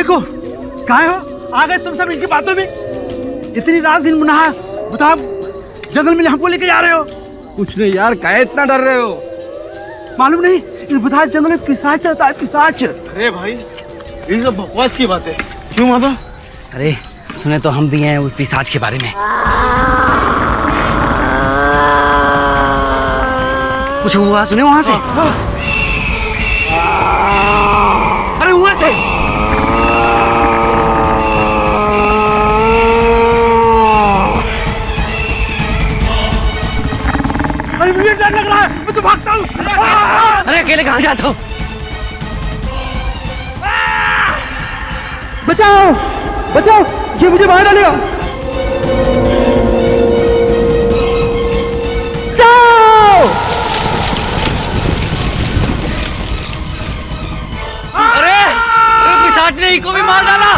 को कहाँ हो? आ गए तुम सब इनकी बातों में। इतनी रात दिन मुनाहा बताओ, जंगल में हमको लेके जा रहे हो? कुछ नहीं यार, काहे इतना डर रहे हो? मालूम नहीं, इस बताया जंगल में पिशाच चलता है, पिशाच। अरे भाई ये सब बकवास की बात है। क्यों माता? अरे सुने तो हम भी हैं उस पिशाच के बारे में। कुछ हुआ सुने वहां से? अरे वहां से अरे मुझे डर लग रहा है, मैं तो भागता हूँ। अरे अकेले कहाँ जाते हो? बचाओ बचाओ, ये मुझे बाहर डालेगा। अरे पिशाच ने इको भी मार डाला।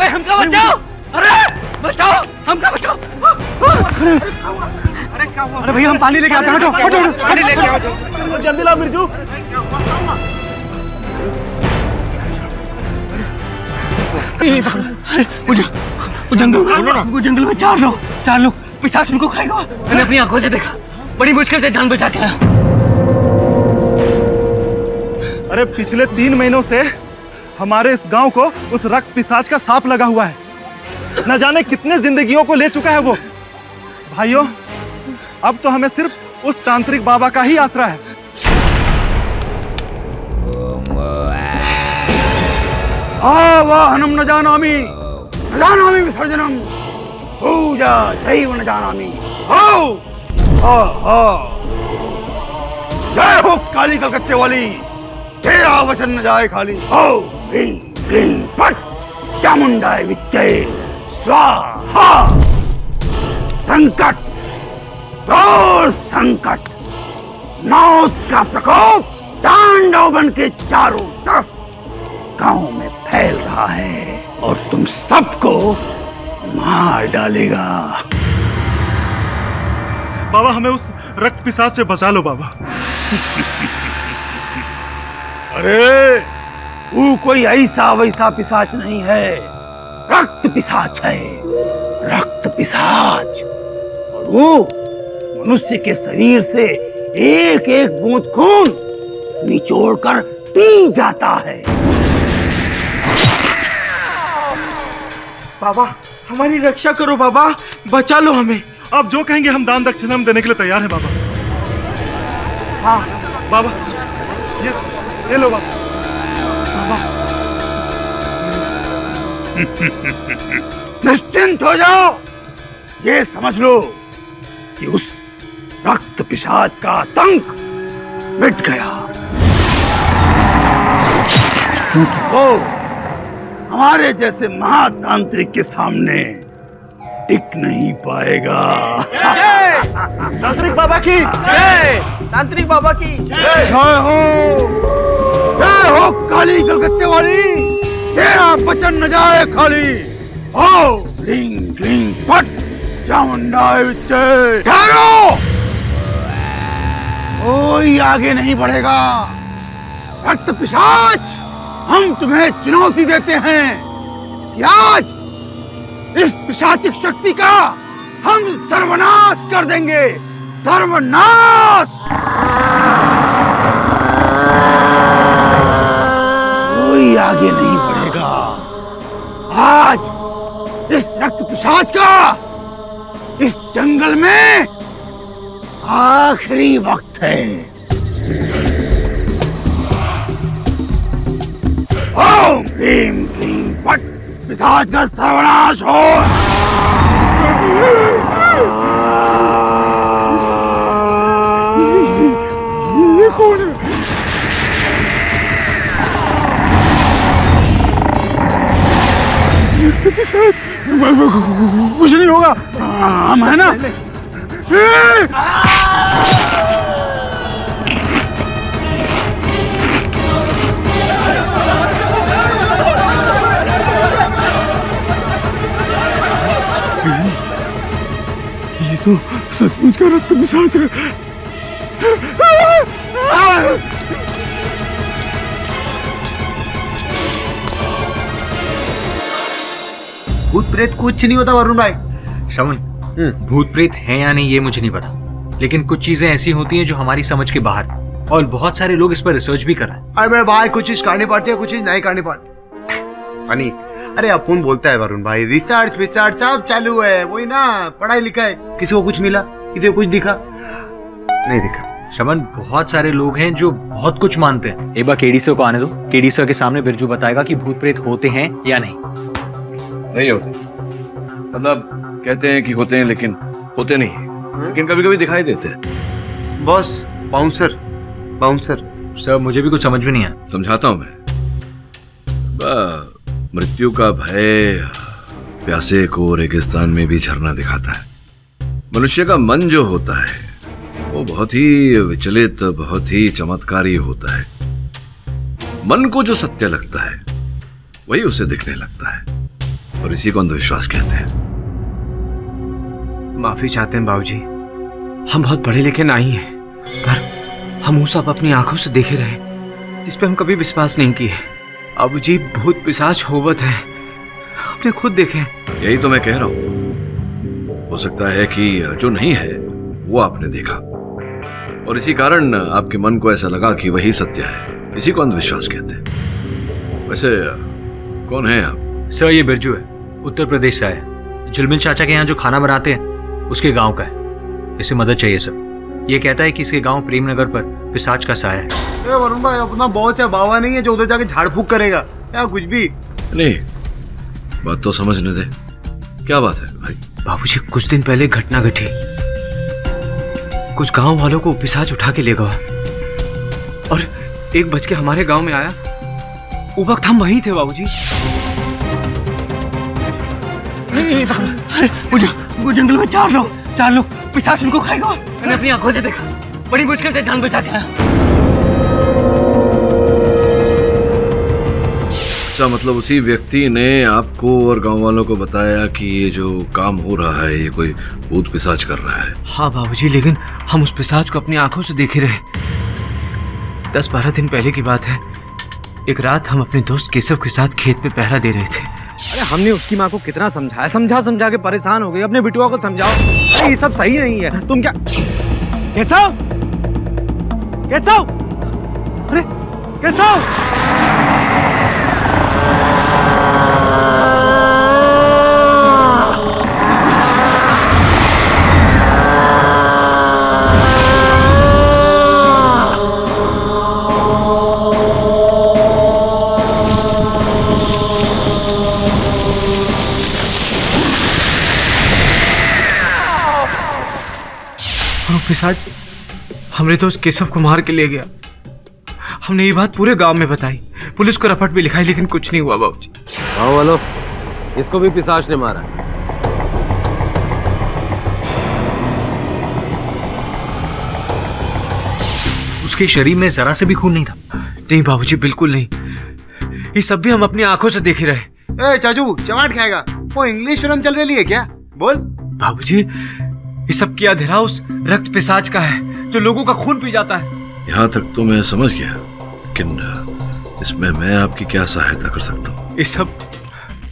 हमका बचाओ! अरे बचाओ, हमका बचाओ! अरे भैया हम पानी लेके आते हैं, हटो पानी लेके आओ, जल्दी लाओ मिर्जू। वो जंगल में चार लोग पिशाच उनको खाएगा। मैंने अपनी आंखों से देखा, बड़ी मुश्किल से जान बचा के आया। अरे पिछले 3 महीनों से हमारे इस गांव को उस रक्त पिशाच का सांप लगा हुआ है। न जाने कितने जिंदगियों को ले चुका है वो। भाइयों, अब तो हमें सिर्फ उस तांत्रिक बाबा का ही आसरा है। आवाहनम न जानामि विसर्जनम पूजा दैव न जानामि। जय हो काली कलकत्ते वाली, तेरा वचन न जाए खाली। ह्रीं क्लीं फट चामुंडाय विच्चे स्वाहा। संकट और संकट, मौत का प्रकोप तांडव बन के चारों तरफ गांव में फैल रहा है और तुम सबको मार डालेगा। बाबा हमें उस रक्त पिशाच से बचा लो बाबा। अरे वो कोई ऐसा वैसा पिशाच नहीं है, रक्त पिशाच है, रक्त पिशाच। और वो मनुष्य के शरीर से एक एक बूंद खून निचोड़कर पी जाता है। बाबा हमारी रक्षा करो बाबा, बचा लो हमें। आप जो कहेंगे हम दान दक्षिणा देने के लिए तैयार हैं बाबा। हाँ बाबा, ये लो बाबा। निश्चिंत हो जाओ, ये समझ लो कि उस रक्त पिशाच का आतंक मिट गया, क्योंकि वो हमारे जैसे महातांत्रिक के सामने टिक नहीं पाएगा। तांत्रिक बाबा की जय, तांत्रिक बाबा की जय। जय हो काली कलकत्ते वाली, तेरा वचन न जाए खाली। ह्रीं क्लीं फट चामुंडाय विच्चे। ठहरो, कोई आगे नहीं बढ़ेगा। रक्त पिशाच, हम तुम्हें चुनौती देते हैं कि आज इस पिशाचिक शक्ति का हम सर्वनाश कर देंगे, सर्वनाश। कोई आगे नहीं बढ़ेगा। आज इस रक्त पिशाच का इस जंगल में आखिरी वक्त है। ओम भीम क्लीम फट, पिशाच का सर्वनाश हो। ये कौन है? कुछ नहीं होगा, हम है ना। ये तो सचमुच का रक्त पिशाच है। भूत प्रेत कुछ नहीं होता वरुण भाई। श्रवण, भूत प्रेत है या नहीं ये मुझे नहीं पता, लेकिन कुछ चीजें ऐसी होती हैं जो हमारी समझ के बाहर है, और बहुत सारे लोग इस पर रिसर्च भी कर रहे हैं। अरे भाई कुछ चीज करनी पड़ती है, कुछ चीज नहीं करनी पड़ती। फनी, अरे अपन बोलता है वरुण भाई, रिसर्च विसर्च सब चालू है, वही ना, पढ़ाई लिखाई। किसी को कुछ मिला, किसी को कुछ दिखा नहीं दिखा। श्रवण, बहुत सारे लोग हैं जो बहुत कुछ मानते हैं। एक बार केडी सर को आने दो, केडी सर के सामने बिरजू बताएगा कि भूत प्रेत होते हैं या नहीं। नहीं होते, मतलब कहते हैं कि होते हैं लेकिन होते नहीं है, लेकिन कभी कभी दिखाई देते हैं। Boss, bouncer bouncer. सर मुझे भी कुछ समझ में नहीं आया। समझाता हूं मैं। मृत्यु का भय प्यासे को रेगिस्तान में भी झरना दिखाता है। मनुष्य का मन जो होता है वो बहुत ही विचलित, बहुत ही चमत्कारी होता है। मन को जो सत्य लगता है वही उसे दिखने लगता है, और इसी को अंधविश्वास कहते हैं। माफी चाहते हैं बाबूजी, हम बहुत पढ़े लिखे नहीं हैं, पर हम वो सब अपनी आंखों से देखे रहे जिस पे हम कभी विश्वास नहीं किए। बाबूजी, भूत पिशाच होवत है, आपने खुद देखे। यही तो मैं कह रहा हूं। हो सकता है कि जो नहीं है वो आपने देखा, और इसी कारण आपके मन को ऐसा लगा कि वही सत्य है। इसी को अंधविश्वास कहते हैं। वैसे कौन है आप? सर ये बिरजू है, उत्तर प्रदेश से आया। जुलमिल चाचा के यहाँ जो खाना बनाते हैं उसके गांव का है। इसे मदद चाहिए सर। ये कहता है कि इसके गांव प्रेमनगर पर पिशाच का साया है। वरुण भाई, अपना बहुत से बाबा नहीं है जो उधर जाके झाड़ फूक करेगा या कुछ भी। नहीं, बात तो समझने दे। क्या बात है भाई? बाबूजी, कुछ दिन पहले घटना घटी। कुछ गांव वालों को पिशाच उठा के ले गया, और 1 बज के हमारे गांव में आया। उस वक्त हम वहीं थे बाबूजी। वो जंगल में 4 लोग पिशाच उनको खाएगा। मैंने अपनी आंखों से देखा, बड़ी मुश्किल से जान बचा के आया। अच्छा, मतलब उसी व्यक्ति ने आपको और गांव वालों को बताया कि ये जो काम हो रहा है ये कोई भूत पिशाच कर रहा है। हाँ बाबूजी, लेकिन हम उस पिशाच को अपनी आंखों से देखे रहे। 10-12 दिन पहले की बात है। एक रात हम अपने दोस्त केशव के साथ खेत में पहरा दे रहे थे। अरे हमने उसकी माँ को कितना समझाया, समझा के परेशान हो गई। अपने बिटुआ को समझाओ, अरे ये सब सही नहीं है। तुम क्या केशव, केशव, अरे केशव, पिशाच हमरे दोस्त केशव को मार के ले गया। हमने ये बात पूरे गांव में बताई, पुलिस को रपट भी लिखाई, लेकिन कुछ नहीं हुआ बाबूजी। गाँव वालों, इसको भी पिशाच ने मारा। उसके शरीर में जरा से भी खून नहीं था। नहीं बाबूजी, बिल्कुल नहीं। ये सब भी हम अपनी आंखों से देखे रहे। ए चाचू, चमाट खाएगा। वो इंग्लिश फिल्म चल रही है क्या? बोल। बाबूजी, ये सब किया धरा उस रक्त पिशाच का है जो लोगों का खून पी जाता है। यहाँ तक तो मैं समझ गया, लेकिन इसमें मैं आपकी क्या सहायता कर सकता हूँ? ये सब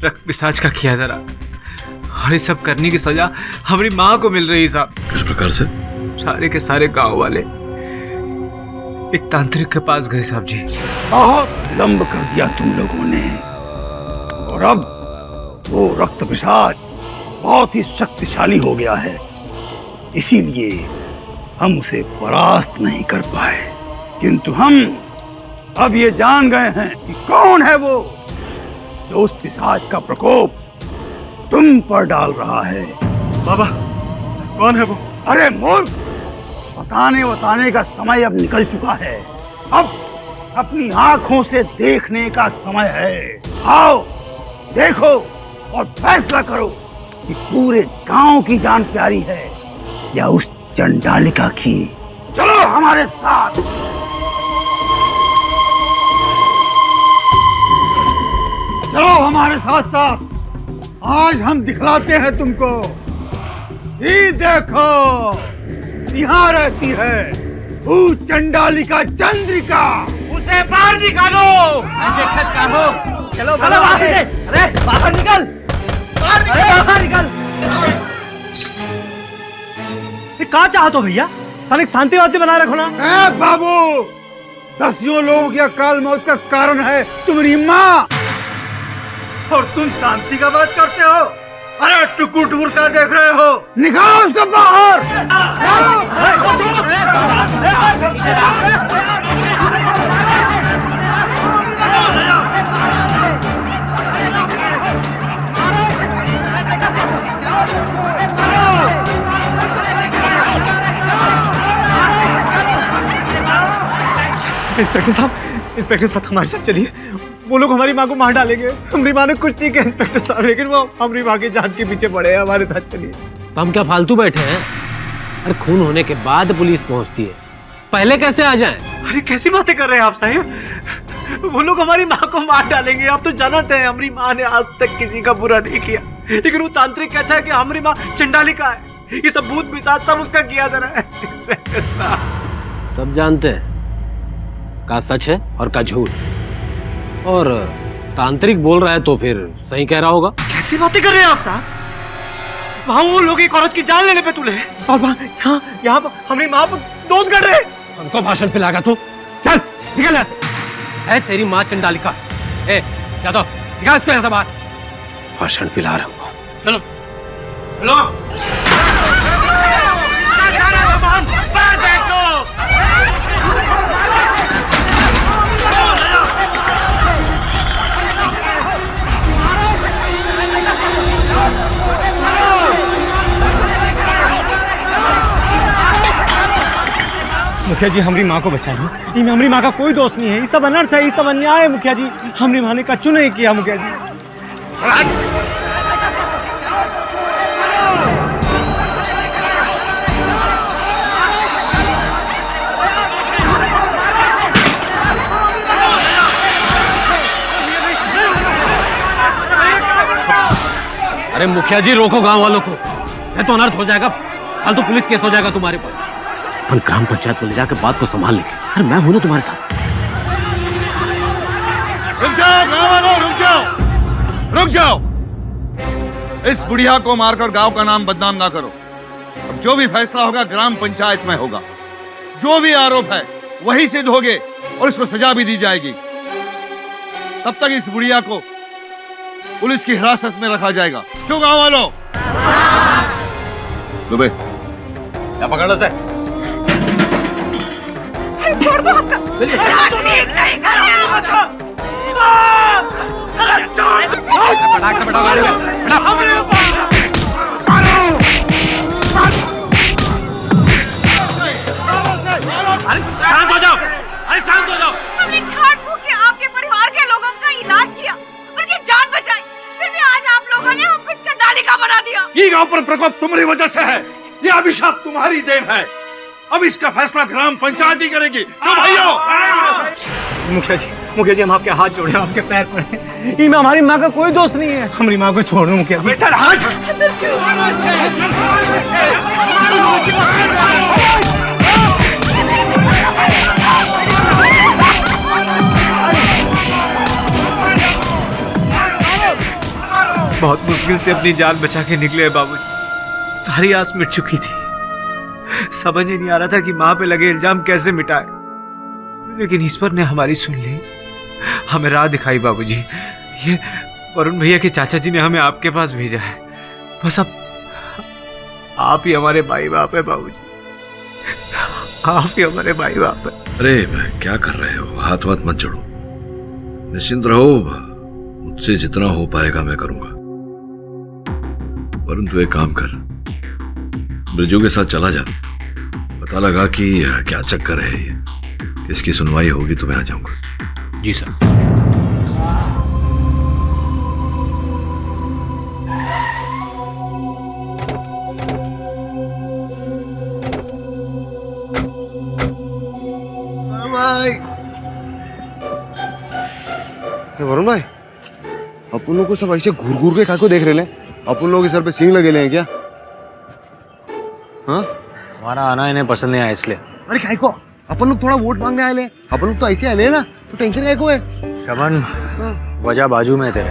रक्त पिशाच का किया धरा, और ये सब करने की सजा हमारी माँ को मिल रही है साहब। किस प्रकार से? सारे के सारे गांव वाले एक तांत्रिक के पास गए साहब जी। बहुत विलंब कर दिया तुम लोगों ने, और अब वो रक्त पिशाच बहुत ही शक्तिशाली हो गया है, इसीलिए हम उसे परास्त नहीं कर पाए। किंतु हम अब ये जान गए हैं कि कौन है वो जो उस पिशाच का प्रकोप तुम पर डाल रहा है। बाबा, कौन है वो? अरे मूर्ख, बताने का समय अब निकल चुका है। अब अपनी आंखों से देखने का समय है। आओ देखो और फैसला करो कि पूरे गांव की जान प्यारी है या उस चंडालिका की। चलो हमारे साथ। चलो हमारे साथ साथ, आज हम दिखलाते हैं तुमको। ये देखो, यहाँ रहती है वो चंडालिका चंद्रिका। उसे बाहर निकालो। चलो बाहर से। अरे बाहर निकल, बाहर निकल। कहाँ चाहते हो भैया? साले शांतिवादी बना रखो ना। ए बाबू, दसियों लोगों की अकाल मौत का कारण है तुम्हारी माँ, और तुम शांति का बात करते हो? अरे टुकुर टुकुर क्या देख रहे हो? निकालो उसको बाहर। इंस्पेक्टर साहब हमारे साथ चलिए। वो लोग हमारी माँ को मार डालेंगे। हमारी माँ ने कुछ नहीं किया इंस्पेक्टर साहब, लेकिन वो हमारी माँ की जान के पीछे पड़े हैं। हमारे साथ चलिए। तो हम क्या फालतू बैठे हैं? अरे खून होने के बाद पुलिस पहुंचती है, पहले कैसे आ जाएं? अरे कैसी बातें कर रहे हैं आप साहब? वो लोग हमारी माँ को मार डालेंगे। आप तो जानते हैं हमारी माँ ने आज तक किसी का बुरा नहीं किया, लेकिन वो तांत्रिक कहता है कि हमारी माँ चंडालिका है। ये सब भूत पिशाच सब उसका किया जा रहा है। इंस्पेक्टर साहब सब जानते हैं का सच है और का झूठ, और तांत्रिक बोल रहा है तो फिर सही कह रहा होगा। कैसी बातें कर रहे हैं आप साहब? वहाँ वो लोग एक औरत की जान लेने पे तुले हैं, और वहाँ यहाँ पर हमारी माँ पर दोष कर रहे हैं। हमको भाषण पिलागा तू? चल निकल यहाँ से। है तेरी माँ चंडालिका। ए जादव, निकाल इसको यहाँ से बाहर। भाषण पिला रहा हूँ। चलो चलो। मुखिया जी हमारी माँ को बचा लो। इनमें हमारी माँ का कोई दोष नहीं है। ये सब अनर्थ है, ये सब अन्याय है मुखिया जी। हमारी माँ ने कछु नहीं किया मुखिया जी। अरे मुखिया जी रोको गांव वालों को, नहीं तो अनर्थ हो जाएगा। फालतू पुलिस केस हो जाएगा तुम्हारे पर। अपन ग्राम पंचायत को ले जाकर बात को संभाल लेंगे। अरे मैं हूं ना तुम्हारे साथ। रुक जाओ गाँव वालों, रुक जाओ, रुक जाओ। इस बुढ़िया को मारकर गांव का नाम बदनाम ना करो। अब जो भी फैसला होगा ग्राम पंचायत में होगा। जो भी आरोप है वही सिद्ध होंगे और इसको सजा भी दी जाएगी। तब तक इस बुढ़िया को पुलिस की हिरासत में रखा जाएगा। क्यों गांव वालों? दुबे क्या पकड़ लो सर? छोड़ दो हमका। ठीक नहीं कर रहे हो बच्चों। अरे छोड़ दो। बैठा गाड़ी में। हमरे ऊपर। अरे शांत हो जाओ, अरे शांत हो जाओ। हमने झाड़ फूक के आपके परिवार के लोगों का इलाज किया, उनकी जान बचाई, फिर भी आज आप लोगों ने हमको चंडालिका बना दिया। ये गांव पर प्रकोप तुम्हारी वजह से है। ये अभिशाप तुम्हारी देन है। अब इसका फैसला ग्राम पंचायत ही करेगी। क्यों भाइयों? मुखिया जी हम आपके हाथ जोड़े, आपके पैर पड़े। इनमें हमारी माँ का कोई दोष नहीं है। हमारी माँ को छोड़ दो मुखिया जी। चल हाथ। बहुत मुश्किल से अपनी जान बचा के निकले बाबूजी। सारी आस मिट चुकी थी, समझ ही नहीं आ रहा था कि माँ पे लगे इल्जाम कैसे मिटाए, लेकिन ईश्वर ने हमारी सुन ली, हमें राह दिखाई। बाबूजी, ये वरुण भैया के चाचा जी ने हमें आपके पास भेजा है। बस अब आप ही हमारे भाई बाप है बाबूजी, आप ही हमारे भाई बाप है। अरे क्या कर रहे हो? हाथ वाथ मत जोड़ो, निश्चिंत रहो। मुझसे जितना हो पाएगा मैं करूंगा। वरुण तू एक काम कर, ब्रिजू के साथ चला जा, पता लगा कि क्या चक्कर है ये, किसकी सुनवाई होगी तो मैं आ जाऊंगा। जी सर। वरुण भाई, अपन लोग को सब ऐसे घूर घूर के काको देख रहे हैं? अपन लोग के सर पे सींग लगे हैं क्या? हाँ, हमारा आना इन्हें पसंद नहीं आया इसलिए। अरे काय को अपन लोग थोड़ा वोट मांगने आए ले, अपन लोग तो ऐसे आए ना, तो टेंशन काय को है? श्रवण, वजह बाजू में है तेरे।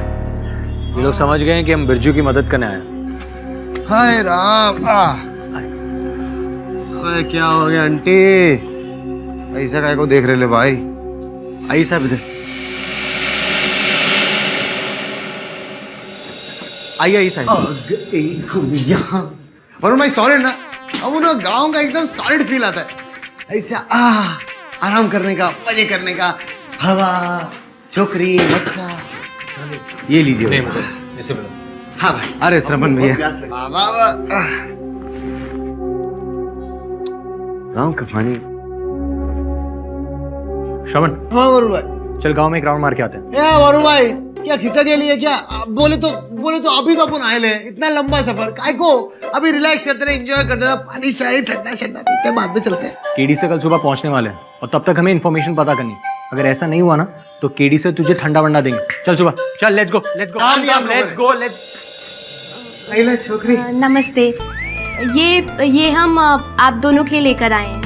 ये लोग समझ गए हैं कि हम बिरजू की मदद करने आए हैं। हाय राम, अरे क्या हो गया आंटी? ऐसा काय को देख रहे ले भाई? आई साहब इधर आइए साहब। यहाँ वरुण भाई सॉलिड ना, अब उन गाँव का एकदम सॉलिड फील आता है। ऐसा आराम करने का, मजे करने का, हवा, छोकरी, मटका। ये लीजिए। ऐसे बोलो। हाँ भाई। अरे श्रवण भैया, गाँव का पानी। श्रवण, हाँ वरुण भाई, चल गांव में एक राउंड मार के आते हैं। या वरुण भाई, क्या खिस्सा के लिए क्या? बोले तो अभी तो अपन आए ले, इतना लंबा सफर काय को? अभी रिलैक्स करते रहे, एंजॉय करते रहे, पानी चाय ठंडा ठंडा पीते हैं, बाद में चलते हैं। केडी से कल सुबह पहुंचने वाले हैं और तब तक हमें इन्फॉर्मेशन पता करनी। अगर ऐसा नहीं हुआ ना तो केडी से तुझे ठंडा वंडा देंगे। चल सुबह, चल लेट्स गो, लेट्स गो, अरे छोकरी, नमस्ते। ये हम आप दोनों के लिए लेकर आए हैं।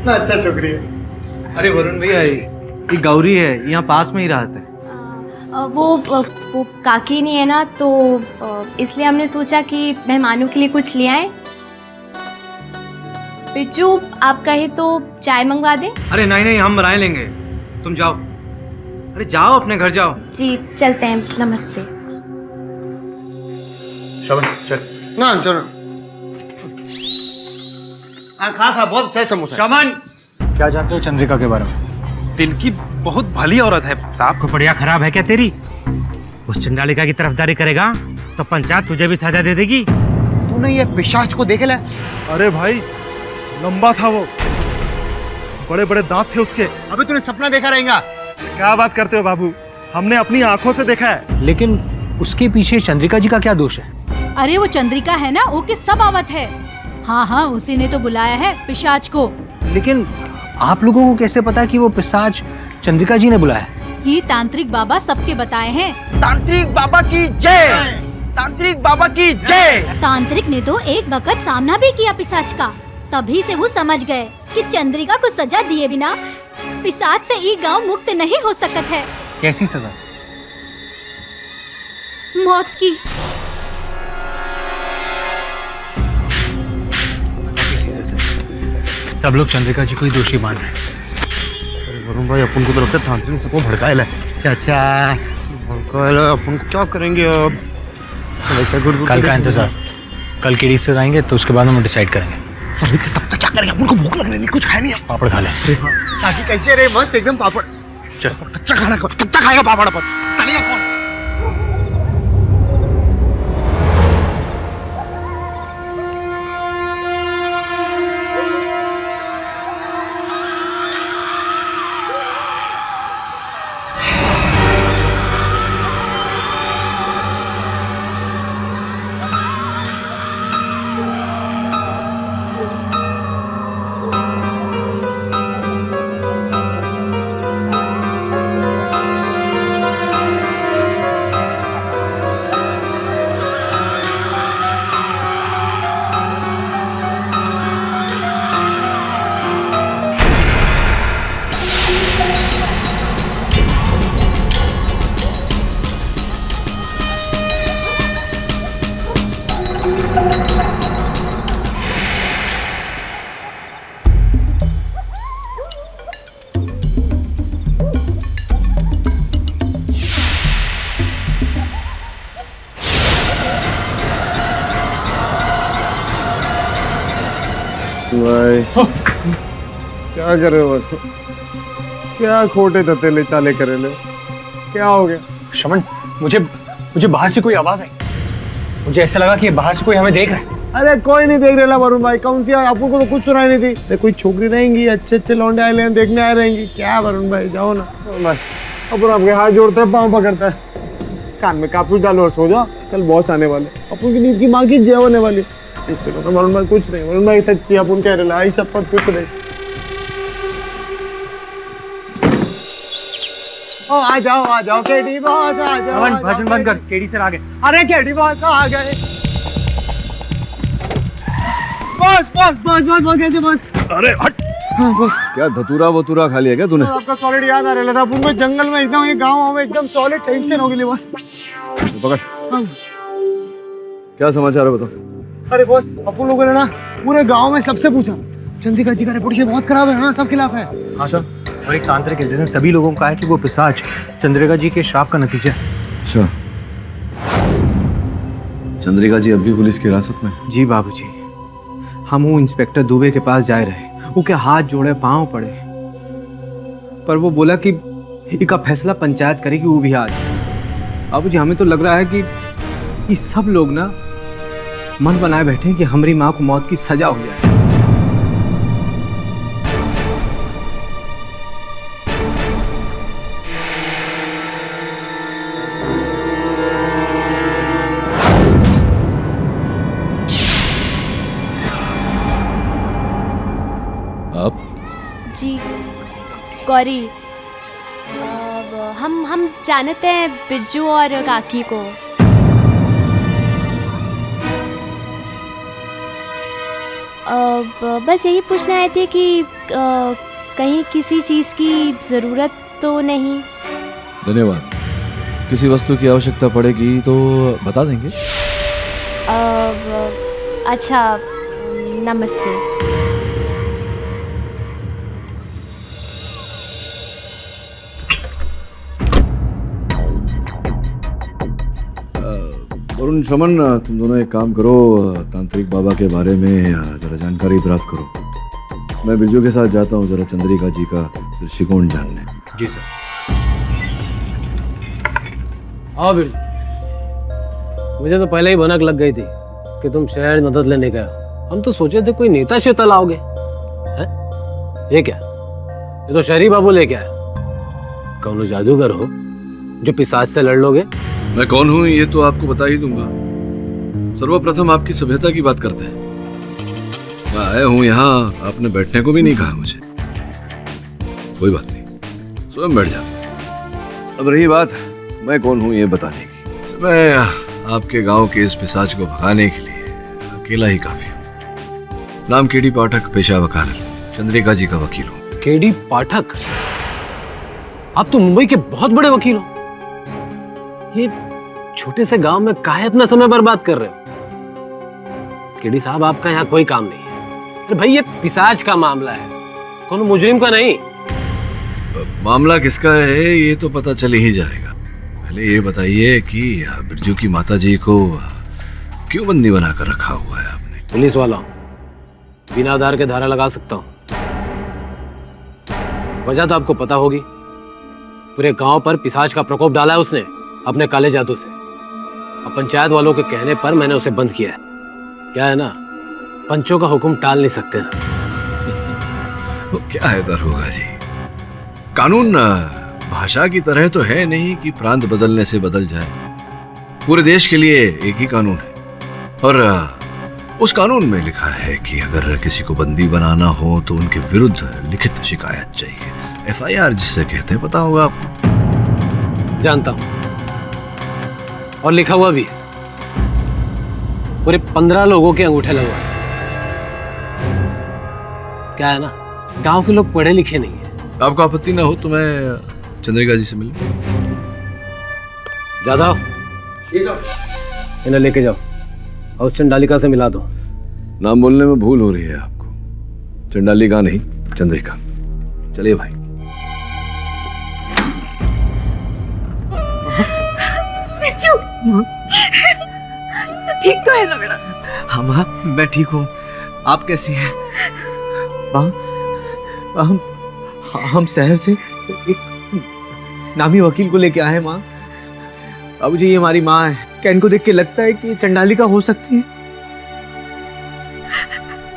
अच्छा छोकरी है। अरे वरुण भैया, ये गौरी है, यहाँ पास में ही रहता है। वो काकी नहीं है ना, तो इसलिए हमने सोचा कि मेहमानों के लिए कुछ ले आए। बिरजू, आप कहे तो चाय मंगवा दें? अरे नहीं, हम राय लेंगे, तुम जाओ। अरे जाओ, अपने घर जाओ। जी चलते हैं, नमस्ते। श्रवण चल। ना चलो, खा बहुत अच्छा है समोसा। श्रवण, क्या जानते हो चंद्रिका के बारे में? दिल की बहुत भली औरत है साहब। को बढ़िया खराब है क्या तेरी? उस चंडालिका की तरफदारी करेगा तो पंचायत तुझे भी सजा दे देगी। तूने ये पिशाच को देख लिया? अरे भाई, लंबा था वो, बड़े बड़े दांत थे उसके। अभी तूने सपना देखा रहेगा? क्या बात करते हो बाबू, हमने अपनी आंखों से देखा है। लेकिन उसके पीछे चंद्रिका जी का क्या दोष है? अरे वो चंद्रिका है ना, वो किस सब आवत है। हाँ, उसी ने तो बुलाया है पिशाच को। लेकिन आप लोगों को कैसे पता कि वो पिशाच चंद्रिका जी ने बुलाया है? ये तांत्रिक बाबा सबके बताए हैं। तांत्रिक बाबा की जय, तांत्रिक बाबा की जय। तांत्रिक ने तो एक वक्त सामना भी किया पिशाच का, तभी से वो समझ गए कि चंद्रिका को सजा दिए बिना पिशाच से ये गांव मुक्त नहीं हो सकत है। कैसी सजा? मौत की। सब लोग चंद्रिका जी को ही दोषी मान रहे। वरुण भाई, अपन को तो लगता है तांत्रिक ने सबको भड़काया है। अच्छा, अपन को क्या करेंगे अब? कल का इंतजार, कल केडी से आएंगे तो उसके बाद हम डिसाइड करेंगे। अभी तब तक क्या करेंगे? अपन को भूख लग रही है, कुछ खाया नहीं है। पापड़ खा ले। ताकि कैसे रहे? मस्त एकदम पापड़। चल, कच्चा खाना, कच्चा खाएगा पापड़ अपन। तलिया कौन? भाई क्या कर रहे हो? क्या खोटे ततेले चाले करे ले? क्या हो गया? श्रवण, मुझे बाहर से कोई आवाज आई। मुझे ऐसा लगा कि बाहर से कोई हमें देख रहा है। अरे कोई नहीं देख रहा वरुण भाई, कौन सी आपको को तो कुछ सुनाई नहीं थी। कोई छोकरी रहेंगी, अच्छे लौंडे आए हैं, देखने आए रहेंगी। क्या वरुण भाई, जाओ ना भाई। अपन आपके हाथ जोड़ता है, पाँव पकड़ता है, कान में कापूस डालो और सो जाओ। कल बॉस आने वाले, अपन की नींद की माँ की जय होने वाली। इससे तो वरुण भाई कुछ नहीं, वरुण भाई सच्ची अपन कह रहे आई शपथ कुछ नहीं। ओ आ जाओ केडी बॉस आ जाओ। भाषण बंद कर, केडी सर आ गए। अरे केडी बॉस आ गए। बॉस कैसे बॉस? अरे हट। हाँ बॉस। क्या धतूरा वतूरा खा लिया क्या तूने? आपका सॉलिड याद आ रहा था। अपन जंगल में एकदम, ये गाँव में एकदम सॉलिड टेंशन हो गई बॉस। पकड़। हाँ। क्या समाचार है बताओ? अरे बॉस, अपन लोगों ने ना पूरे गांव में सबसे पूछा, चंद्रिका जी का रेपुटेशन बहुत खराब है ना, सब खिलाफ है। हाँ सर, और एक तांत्रिक है जिसने सभी लोगों को कहा है कि वो पिशाच चंद्रिका जी के श्राप का नतीजा है। अच्छा, चंद्रिका जी अभी पुलिस की हिरासत में? जी बाबूजी, हम वो इंस्पेक्टर दुबे के पास जाए रहे, वो के हाथ जोड़े पांव पड़े, पर वो बोला कि इसका फैसला पंचायत करेगी, वो भी आज। बाबूजी हमें तो लग रहा है कि ये सब लोग ना मन बनाए बैठे हैं कि हमारी माँ को मौत की सजा हो जाए। आप? जी गौरी, हम जानते हैं बिरजू और काकी को। बस यही पूछना आए थे कि कहीं किसी चीज़ की ज़रूरत तो नहीं? धन्यवाद। किसी वस्तु की आवश्यकता पड़ेगी तो बता देंगे। अच्छा, नमस्ते। वरुण, श्रवण, तुम दोनों एक काम करो, तांत्रिक बाबा के बारे में जरा जानकारी प्राप्त करो। मैं बिरजू के साथ जाता हूँ जरा चंद्रिका जी का दृष्टिकोण जानने। जी सर। हाँ बिरजू, मुझे तो पहले ही भनक लग गई थी कि तुम शहर मदद लेने गए। हम तो सोचे थे कोई नेता शेता लाओगे। ये क्या, ये तो शहरी बाबू लेके आए। कौन जादूगर हो जो पिशाच से लड़ लोगे? मैं कौन हूँ ये तो आपको बता ही दूंगा। सर्वप्रथम आपकी सभ्यता की बात करते हैं। मैं आया हूँ यहाँ, आपने बैठने को भी नहीं कहा मुझे। कोई बात नहीं, स्वयं बैठ जाता। अब रही बात मैं कौन हूँ ये बताने की। मैं आपके गांव के इस पिशाच को भगाने के लिए अकेला ही काफी हूँ। नाम केडी पाठक, पेशा वकालत, चंद्रिका जी का वकील हूँ। केडी पाठक? आप तो मुंबई के बहुत बड़े वकील हो। ये छोटे से गांव में काहे अपना समय बर्बाद कर रहे हो? केडी साहब, आपका यहाँ कोई काम नहीं है। अरे भाई, ये पिशाच का मामला है, कोनो मुजरिम का नहीं। मामला किसका है ये तो पता चल ही जाएगा। पहले ये बताइए कि बिरजू की माता जी को क्यों बंदी बनाकर रखा हुआ है आपने? पुलिस वाला हूं, बिना आधार के धारा लगा सकता हूं। वजह तो आपको पता होगी। पूरे गांव पर पिशाच का प्रकोप डाला है उसने अपने काले जादू से। अब पंचायत वालों के कहने पर मैंने उसे बंद किया है। क्या है ना, पंचों का हुक्म टाल नहीं सकते ना। वो क्या है दरोगा जी, कानून भाषा की तरह तो है नहीं कि प्रांत बदलने से बदल जाए। पूरे देश के लिए एक ही कानून है और उस कानून में लिखा है कि अगर किसी को बंदी बनाना हो तो उनके विरुद्ध लिखित शिकायत चाहिए। FIR जिससे कहते हैं, पता होगा आपको। जानता हूं, और लिखा हुआ भी है। पूरे 15 लोगों के अंगूठे लगवाए। क्या है ना, गांव के लोग पढ़े लिखे नहीं है। आपको आपत्ति ना हो तो मैं चंद्रिका जी से मिलूं? ज्यादा इन्हें लेके जाओ और उस चंडालिका से मिला दो। नाम बोलने में भूल हो रही है आपको। चंडालिका नहीं, चंद्रिका। चलिए भाई। ठीक तो है ना बेटा? हाँ माँ, मैं ठीक हूँ। आप कैसी हैं? हम शहर से एक नामी वकील को लेके आए हैं माँ। बाबूजी, ये हमारी माँ है। क्या इनको देख के लगता है कि चंडालिका हो सकती है?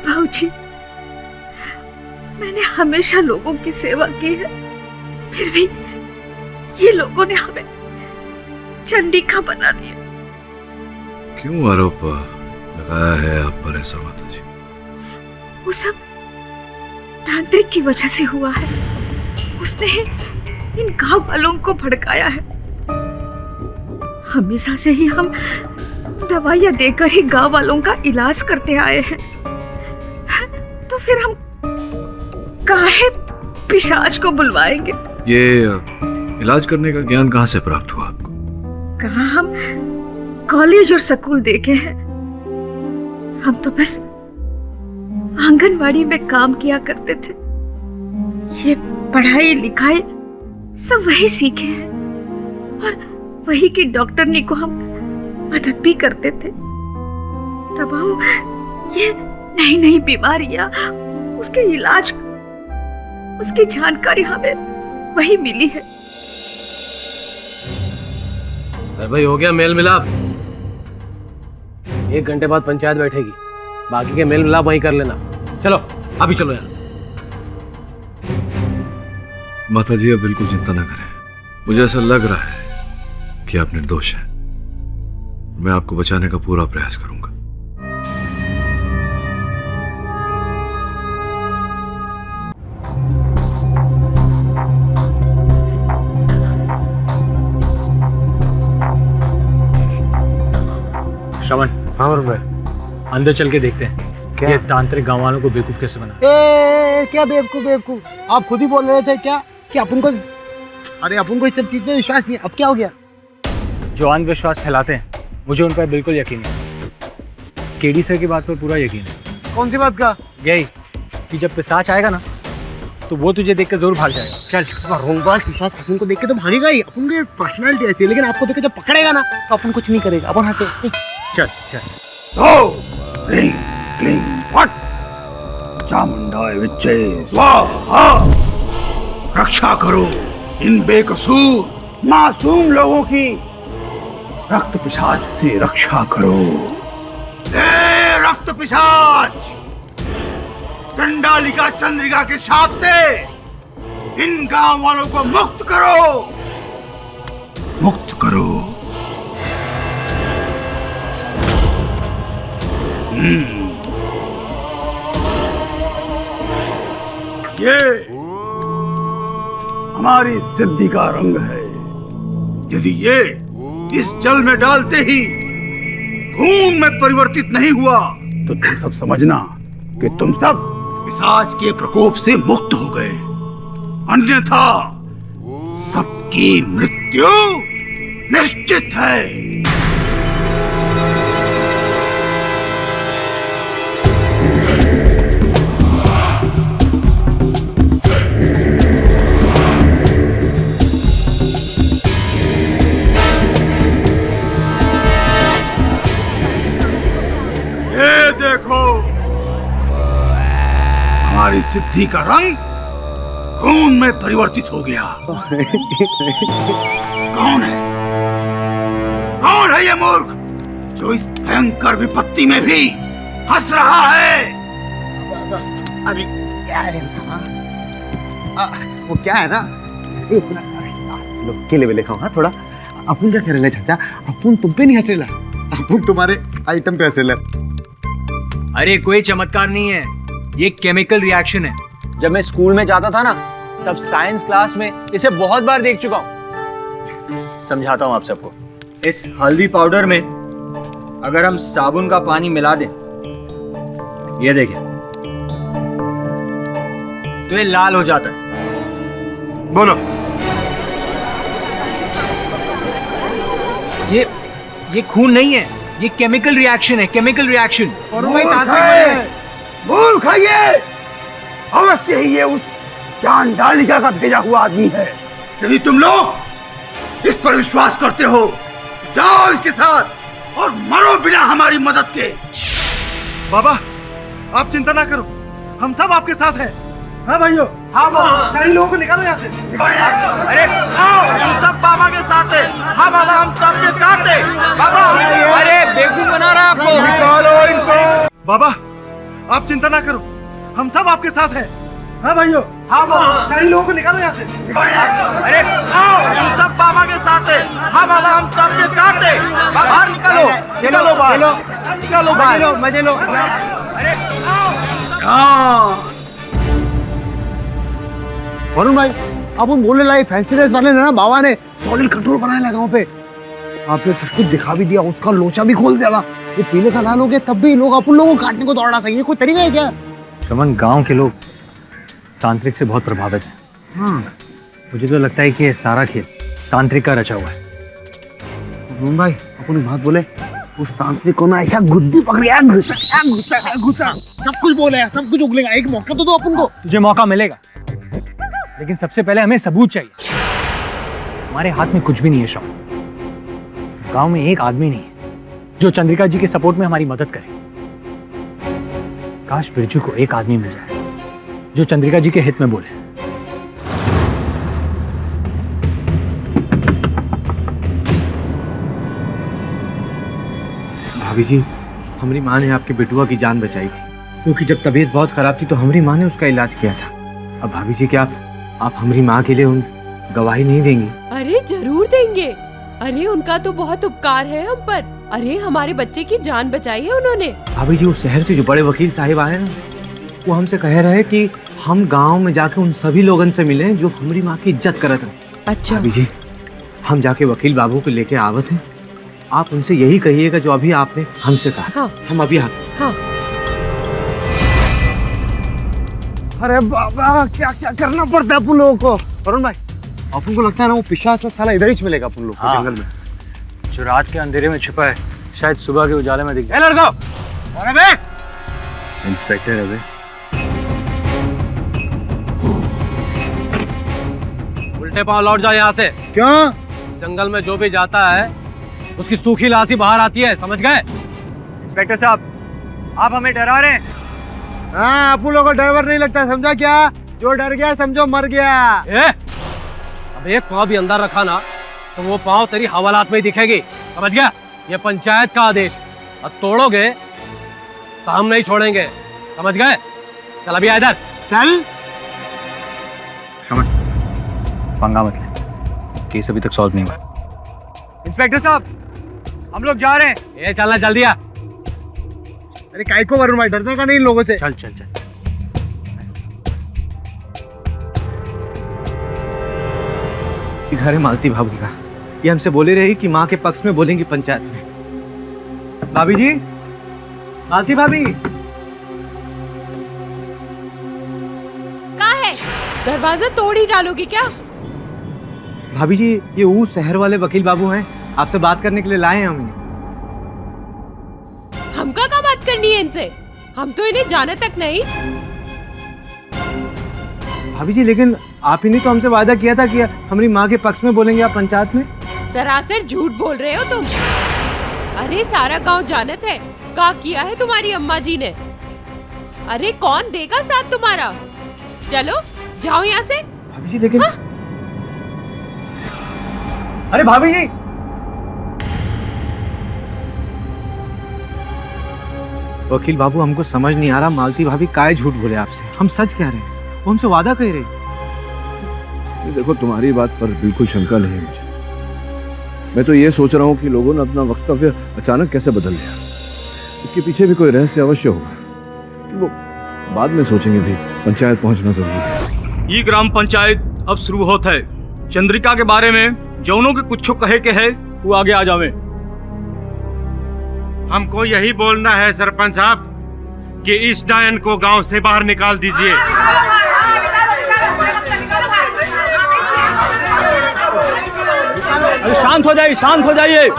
बाबूजी, मैंने हमेशा लोगों की सेवा की है, फिर भी ये लोगों ने हमें चंडिका बना दिया। क्यों आरोप लगाया है आप पर ऐसा माता जी? वो सब तांत्रिक की वजह से हुआ है। उसने इन गांव वालों को भड़काया है। हमेशा से ही हम दवाइयां देकर ही गांव वालों का इलाज करते आए हैं, तो फिर हम काहे पिशाच को बुलवाएंगे? ये इलाज करने का ज्ञान कहाँ से प्राप्त हुआ आपको? कहाँ हम कॉलेज और स्कूल देखे हैं। हम तो बस आंगनवाड़ी में काम किया करते थे। ये पढ़ाई लिखाई सब वही सीखे हैं और वही की डॉक्टरनी को हम मदद भी करते थे। तब ये नई नई बीमारियां, उसके इलाज, उसकी जानकारी हमें वही मिली है। अरे भाई, हो गया मेल मिलाप। 1 घंटे बाद पंचायत बैठेगी, बाकी के मेल मिलाप वहीं कर लेना। चलो अभी चलो यार। माता जी, आप बिल्कुल चिंता ना करें। मुझे ऐसा लग रहा है कि आप निर्दोष हैं। मैं आपको बचाने का पूरा प्रयास करूंगा। श्रवण, हाँ वरुण भाई, अंदर चल के देखते हैं क्या? ये तांत्रिक गांव वालों को बेवकूफ कैसे बना। क्या बेवकूफ बेवकूफ? आप खुद ही बोल रहे थे क्या कि अपन को, अरे अपन को इस सब चीज में विश्वास नहीं है। अब क्या हो गया? जो अंधविश्वास फैलाते हैं, मुझे उन पर बिल्कुल यकीन है। केडी सर की बात पर पूरा यकीन है। कौन सी बात का? यही कि जब पिशाच आएगा ना, तो वो तुझे देख कर जरूर भाग जाएगा। चल। रोंगबाज पिशाच अपन को देख के तो भागेगा ही। अपन की पर्सनालिटी ऐसी है, लेकिन आपको देख के जब पकड़ेगा ना तो अपन कुछ नहीं करेगा। अपन हंसे। चल चल। क्लीं क्लीं फट चामुंडाय विच्चे स्वाहा। रक्षा करो इन बेकसूर मासूम लोगों की। रक्त पिशाच से रक्षा करो। रक्त पिशाच, चंडालिका चंद्रिका के शाप से इन गांव वालों को मुक्त करो, मुक्त करो। ये हमारी सिद्धि का रंग है। यदि ये इस जल में डालते ही खून में परिवर्तित नहीं हुआ तो तुम सब समझना कि तुम सब पिशाच के प्रकोप से मुक्त हो गए, अन्यथा सबकी मृत्यु निश्चित है। हमारी सिद्धि का रंग खून में परिवर्तित हो गया। कौन है? कौन है ये मूर्ख जो इस भयंकर विपत्ति में भी हंस रहा है? अरे क्या है ना, वो क्या है ना, एक मिनट लो केले वेले खाओ। हाँ थोड़ा। अपन क्या कर रहे चाचा? अपन तुम पे नहीं हंस रहे, अपन तुम्हारे आइटम पे हंस रहे। अरे कोई चमत्कार नहीं है, ये केमिकल रिएक्शन है। जब मैं स्कूल में जाता था ना, तब साइंस क्लास में इसे बहुत बार देख चुका हूँ। समझाता हूँ आप सबको। इस हल्दी पाउडर में अगर हम साबुन का पानी मिला दें, ये देखिए, तो ये लाल हो जाता है। बोलो। ये खून नहीं है, ये केमिकल रिएक्शन है, केमिकल रिएक्शन। मूर्ख है ये। अवश्य ही ये उस चांडालिका का भेजा हुआ आदमी है। यदि तुम लोग इस पर विश्वास करते हो, जाओ इसके साथ और मरो बिना हमारी मदद के। बाबा, आप चिंता ना करो, हम सब आपके साथ हैं। हाँ भाइयों, हाँ सारे लोगों को निकालो यहाँ से। अरे आओ, हम सब बाबा के साथ हैं। हाँ बाबा, हम सबके साथ हैं। बाबा, अरे बेवकूफ बना रहा है आपको। निकालो इनको। बाबा, आप चिंता ना करो, हम सब आपके साथ हैं। हाँ भाइयों, हाँ सारे लोगों को निकालो यहाँ से। अरे आओ, हम सब बाबा के साथ हैं। हाँ बाबा, हम सबके साथ हैं। बाहर निकालो, निकालो बाहर, निकालो बाहर, मजे लो। अरे आओ। वरुण भाई, अपन बोलने लगे फैंसी ड्रेस वाले ने ना बाबा ने सॉलिड कंट्रोल बनाया लगा गाँव पे। आपने सब कुछ दिखा भी दिया, उसका लोचा भी खोल दिया। ये पीले का लाल हो गया, तब भी लोग अपन लोगों को काटने को दौड़ा था। ये कोई तरीका है क्या? रमन, गांव के लोग तांत्रिक से बहुत प्रभावित हैं। हाँ, मुझे तो लगता है कि ये सारा खेल तांत्रिक का रचा हुआ है। वरुण भाई, अपन बात बोले, उस तांत्रिक को ना ऐसा गुद्दी पकड़िया, घुसा सब कुछ बोले, सब कुछ उगलेगा। एक मौका तो दो अपन को। तुझे मौका मिलेगा, लेकिन सबसे पहले हमें सबूत चाहिए। हमारे हाथ में कुछ भी नहीं है श्रवण। गांव में एक आदमी नहीं है जो चंद्रिका जी के सपोर्ट में हमारी मदद करे। काश बिरजू को एक आदमी मिल जाए जो चंद्रिका जी के हित में बोले। भाभी जी, हमारी माँ ने आपके बेटुआ की जान बचाई थी, क्योंकि जब तबीयत बहुत खराब थी तो हमारी माँ ने उसका इलाज किया था। अब भाभी जी, क्या आप हमारी माँ के लिए उन गवाही नहीं देंगी? अरे जरूर देंगे। अरे उनका तो बहुत उपकार है हम पर। अरे हमारे बच्चे की जान बचाई है उन्होंने। भाभी जी, उस शहर से जो बड़े वकील साहिब आए ना, वो हमसे कह रहे कि हम गांव में जाके उन सभी लोगन से मिलें जो हमारी माँ की इज्जत करत हैं। अच्छा भाभी जी, हम जाके वकील बाबू को लेके आवत हैं। आप उनसे यही कहिएगा जो अभी आपने हमसे कहा। हाँ। हम अभी आते। हाँ। अरे बाबा, क्या क्या करना पड़ता है अपन लोगों को। वरुण भाई, अपन को लगता है ना वो पिशाच साला इधर ही मिलेगा अपन लोग को जंगल में। जो रात के अंधेरे में छुपा है, शायद सुबह के उजाले में दिख जाए। लड़को, अरे बे, इंस्पेक्टर है बे। उल्टे पांव लौट जाओ यहाँ से। क्यों? जंगल में जो भी जाता है उसकी सूखी लाश ही बाहर आती है, समझ गए? इंस्पेक्टर साहब, आप हमें डरा रहे हैं। हाँ, अपन लोगों को डर नहीं लगता, समझा क्या? जो डर गया समझो मर गया। अब एक पांव भी अंदर रखा ना तो वो पांव तेरी हवालात में ही दिखेगी, समझ गया? ये पंचायत का आदेश, और तोड़ोगे तो हम नहीं छोड़ेंगे, समझ गए? चल अभी इधर चल। पंगा मत ले, केस अभी तक सॉल्व नहीं हुआ। इंस्पेक्टर साहब, हम लोग जा रहे हैं। ये चलना जल्दी आ। अरे काय को वरुण भाई, डरने का नहीं इन लोगों से। चल चल चल। घर है मालती भाभी का, ये हमसे बोले रही कि माँ के पक्ष में बोलेंगी पंचायत में। भाभी जी, मालती भाभी। कहाँ है? दरवाजा तोड़ ही डालोगी क्या? भाभी जी, ये वो शहर वाले वकील बाबू हैं, आपसे बात करने के लिए लाए हैं हम। हमका क्या बात करनी है इनसे? हम तो इन्हें जाने तक नहीं। भाभी जी, लेकिन आप ही ने तो हमसे वादा किया था कि हमारी माँ के पक्ष में बोलेंगे आप पंचायत में। सरासर झूठ बोल रहे हो तुम। अरे सारा गांव जानत है क्या किया है तुम्हारी अम्मा जी ने। अरे कौन देगा साथ तुम्हारा? चलो जाओ यहाँ से। भाभी जी, लेकिन हाँ? अरे भाभी जी, वकील बाबू, हमको समझ नहीं आ रहा मालती भाभी काहे झूठ बोले आपसे। हम सच कह रहे हैं, वो हमसे वादा कह रहे। देखो, तुम्हारी बात पर बिल्कुल शंका नहीं है मुझे। मैं तो ये सोच रहा हूँ कि लोगों ने अपना वक्तव्य अचानक कैसे बदल लिया। इसके पीछे भी कोई रहस्य अवश्य होगा, वो बाद में सोचेंगे भी। पंचायत पहुंचना जरूरी है। ये ग्राम पंचायत अब शुरू होता है। चंद्रिका के बारे में जौनों के कुछ कहे के है वो आगे आ जावे। हमको यही बोलना है सरपंच साहब कि इस डायन को गांव से बाहर निकाल दीजिए। अरे शांत हो जाइए, शांत हो जाइए।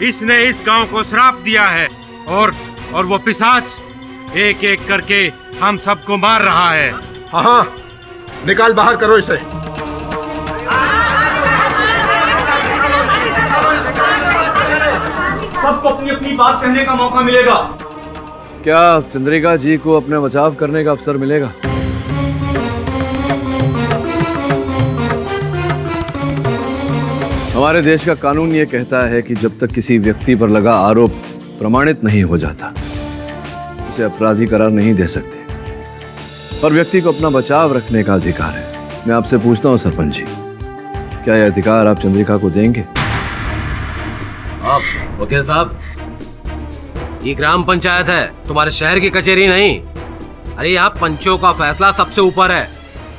इसने इस गांव को श्राप दिया है और वो पिशाच एक एक करके हम सबको मार रहा है। हाँ, निकाल बाहर करो इसे। सबको अपनी अपनी बात कहने का मौका मिलेगा। क्या चंद्रिका जी को अपने बचाव करने का अवसर मिलेगा? हमारे देश का कानून ये कहता है कि जब तक किसी व्यक्ति पर लगा आरोप प्रमाणित नहीं हो जाता उसे अपराधी करार नहीं दे सकते, पर व्यक्ति को अपना बचाव रखने का अधिकार है। मैं आपसे पूछता हूँ सरपंच जी, क्या यह अधिकार आप चंद्रिका को देंगे? आप वकील साहब, ये ग्राम पंचायत है, तुम्हारे शहर की कचहरी नहीं। अरे यहाँ पंचों का फैसला सबसे ऊपर है,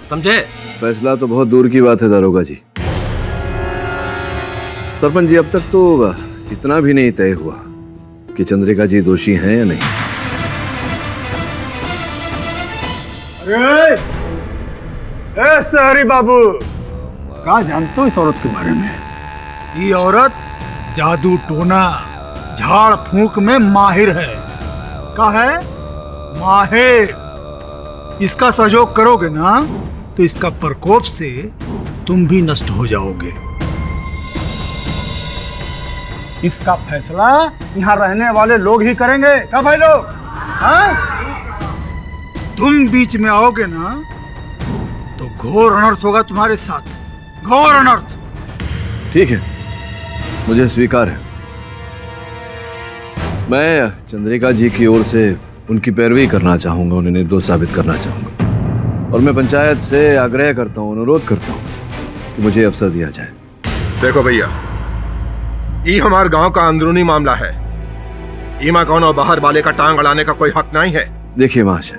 समझे? फैसला तो बहुत दूर की बात है दारोगा जी। सरपंच जी, अब तक तो इतना भी नहीं तय हुआ कि चंद्रिका जी दोषी हैं या नहीं। ए शहरी बाबू, क्या जानते हो इस औरत के बारे में? ये औरत जादू टोना झाड़ फूंक में माहिर है। का है? माहिर। इसका सहयोग करोगे ना तो इसका प्रकोप से तुम भी नष्ट हो जाओगे। इसका फैसला यहाँ रहने वाले लोग ही करेंगे। क्या भाई लोग? हाँ? तुम बीच में आओगे ना तो घोर अनर्थ होगा तुम्हारे साथ, घोर अनर्थ। ठीक है, मुझे स्वीकार है। मैं चंद्रिका जी की ओर से उनकी पैरवी करना चाहूंगा, उन्हें निर्दोष साबित करना चाहूंगा, और मैं पंचायत से आग्रह करता हूं, अनुरोध करता हूं कि मुझे अवसर दिया जाए। देखो भैया, ये हमारे गांव का अंदरूनी मामला है। ईमा कौन और बाहर वाले का टांग अड़ाने का कोई हक नहीं है। देखिए महाशय,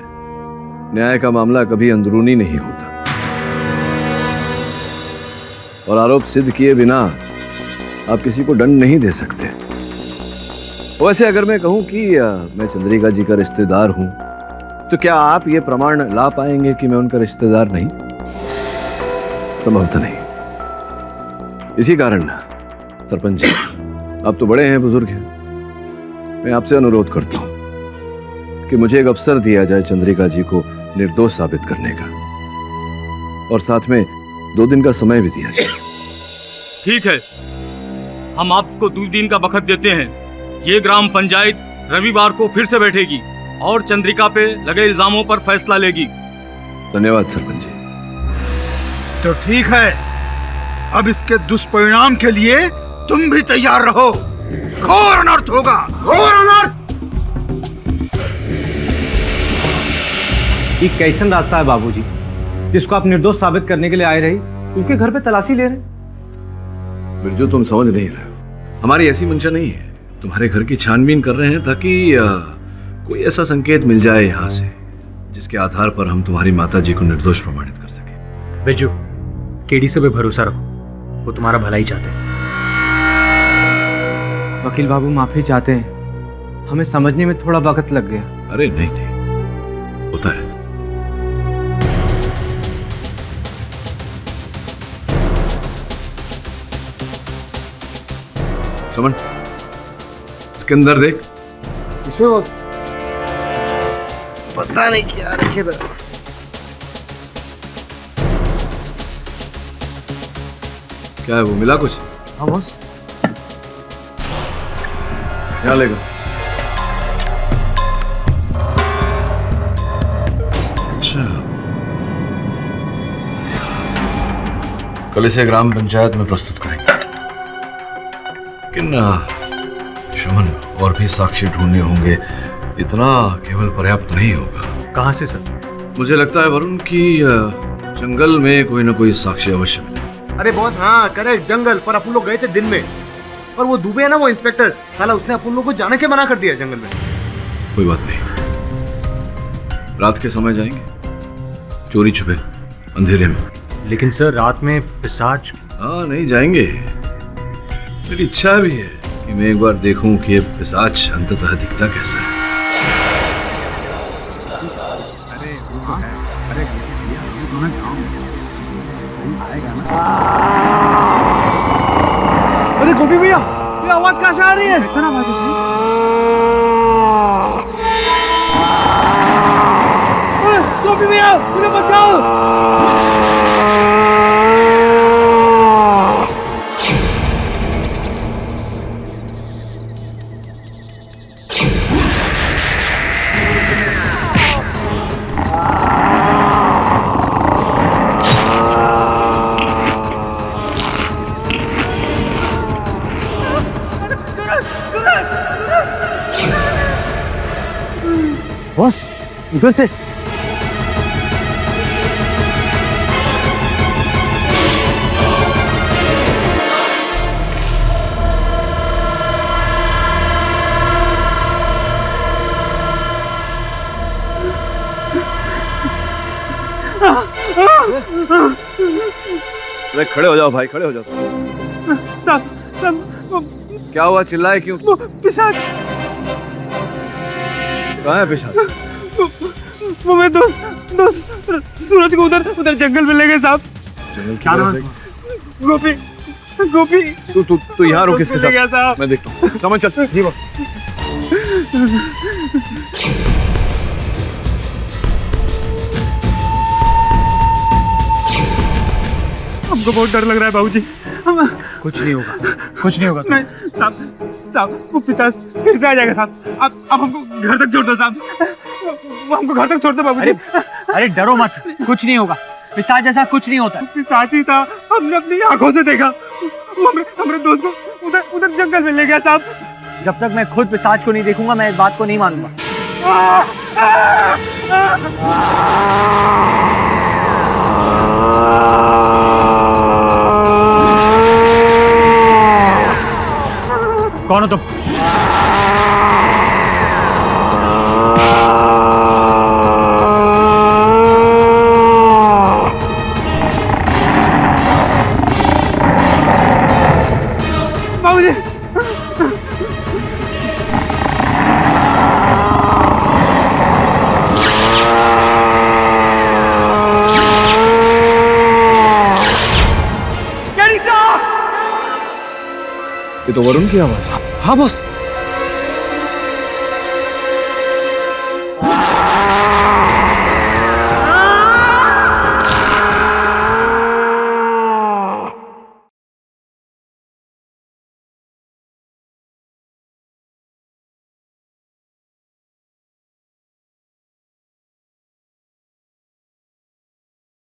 न्याय का मामला कभी अंदरूनी नहीं होता, और आरोप सिद्ध किए बिना आप किसी को दंड नहीं दे सकते। वैसे अगर मैं कहूं कि मैं चंद्रिका जी का रिश्तेदार हूं, तो क्या आप ये प्रमाण ला पाएंगे कि मैं उनका रिश्तेदार नहीं? संभवतः नहीं। इसी कारण सरपंच जी, आप तो बड़े हैं, बुजुर्ग हैं, मैं आपसे अनुरोध करता हूं कि मुझे एक अवसर दिया जाए चंद्रिका जी को निर्दोष साबित करने का, और साथ में 2 दिन का समय भी दिया जाए। ठीक है, हम आपको 2 दिन का वक्त देते हैं। ये ग्राम पंचायत रविवार को फिर से बैठेगी और चंद्रिका पे लगे इल्जामों पर फैसला लेगी। धन्यवाद सरपंच जी। तो ठीक है, अब इसके दुष्परिणाम के लिए तुम भी तैयार रहो। घोर अनर्थ होगा, घोर अनर्थ। ये कैसन रास्ता है बाबूजी, जिसको आप निर्दोष साबित करने के लिए आए रही, उनके घर पे तलाशी ले रहे? बिरजू, तुम समझ नहीं रहे हो। हमारी ऐसी मंशा नहीं है। तुम्हारे घर की छानबीन कर रहे हैं ताकि कोई ऐसा संकेत मिल जाए यहाँ से जिसके आधार पर हम तुम्हारी माता जी को निर्दोष प्रमाणित कर सके। बिरजू, केडी से भी भरोसा रखो, वो तुम्हारा भला ही चाहते हैं। वकील बाबू माफी चाहते हैं, हमें समझने में थोड़ा वक्त लग गया। अरे नहीं नहीं, होता है। समन, इसके अंदर देख। इसमें पता नहीं क्या रखे था। क्या है वो, मिला कुछ? हाँ बॉस। क्या लेगा? अच्छा, कल इसे ग्राम पंचायत में प्रस्तुत करेंगे। लेकिन शमन, और भी साक्षी ढूंढने होंगे, इतना केवल पर्याप्त नहीं होगा। कहाँ से सर? मुझे लगता है वरुण की जंगल में कोई ना कोई साक्षी अवश्य मिले। अरे बॉस, हाँ करेक्ट, जंगल। पर अपन लोग गए थे दिन में, और वो दुबे है ना, वो इंस्पेक्टर, साला उसने अपन लोग को जाने से मना कर दिया जंगल में। कोई बात नहीं, रात के समय जाएंगे, चोरी छुपे, अंधेरे में। लेकिन सर, रात में पिशाच? हाँ, नहीं जाएंगे। मेरी इच्छा भी है कि मैं एक बार देखूं कि ये पिशाच अंततः दिखता कैसा है। अरे गोपी भैया, ये आवाज कहाँ से आ रही है? इतना आवाज गोपी भैया, मुझे बचाओ। उधर से अरे खड़े हो जाओ भाई, खड़े हो जाओ। क्या हुआ, चिल्लाए क्यों? पिशाच। कहाँ है पिशाच? वो मेरे दोस्त सूरज को उधर जंगल में ले गए साहब। क्या नाम है? गोपी। गोपी। तू यहाँ रुक इसके ले गया साथ, साहब। मैं देखता हूँ। समझ चल। जी बस। हमको बहुत डर लग रहा है बाबूजी। कुछ नहीं होगा, कुछ नहीं होगा। नहीं साहब वो पिशाच फिर से आ जाएगा साहब। अब हमको घर तक छोड़ दो साहब। वो हमको घर तक छोड़ दो बाबूजी। अरे डरो मत, कुछ नहीं होगा। पिशाच जैसा कुछ नहीं होता। पिशाच ही था, हमने अपनी आंखों से देखा। वो हमारे दोस्त को उधर जंगल में ले गया साहब। जब तक मैं खुद पिशाच को नहीं देखूंगा मैं इस बात को नहीं मानूंगा। कौन हो तुम? बाबूजी ये तो वरुण की आवाज है। हाँ बॉस।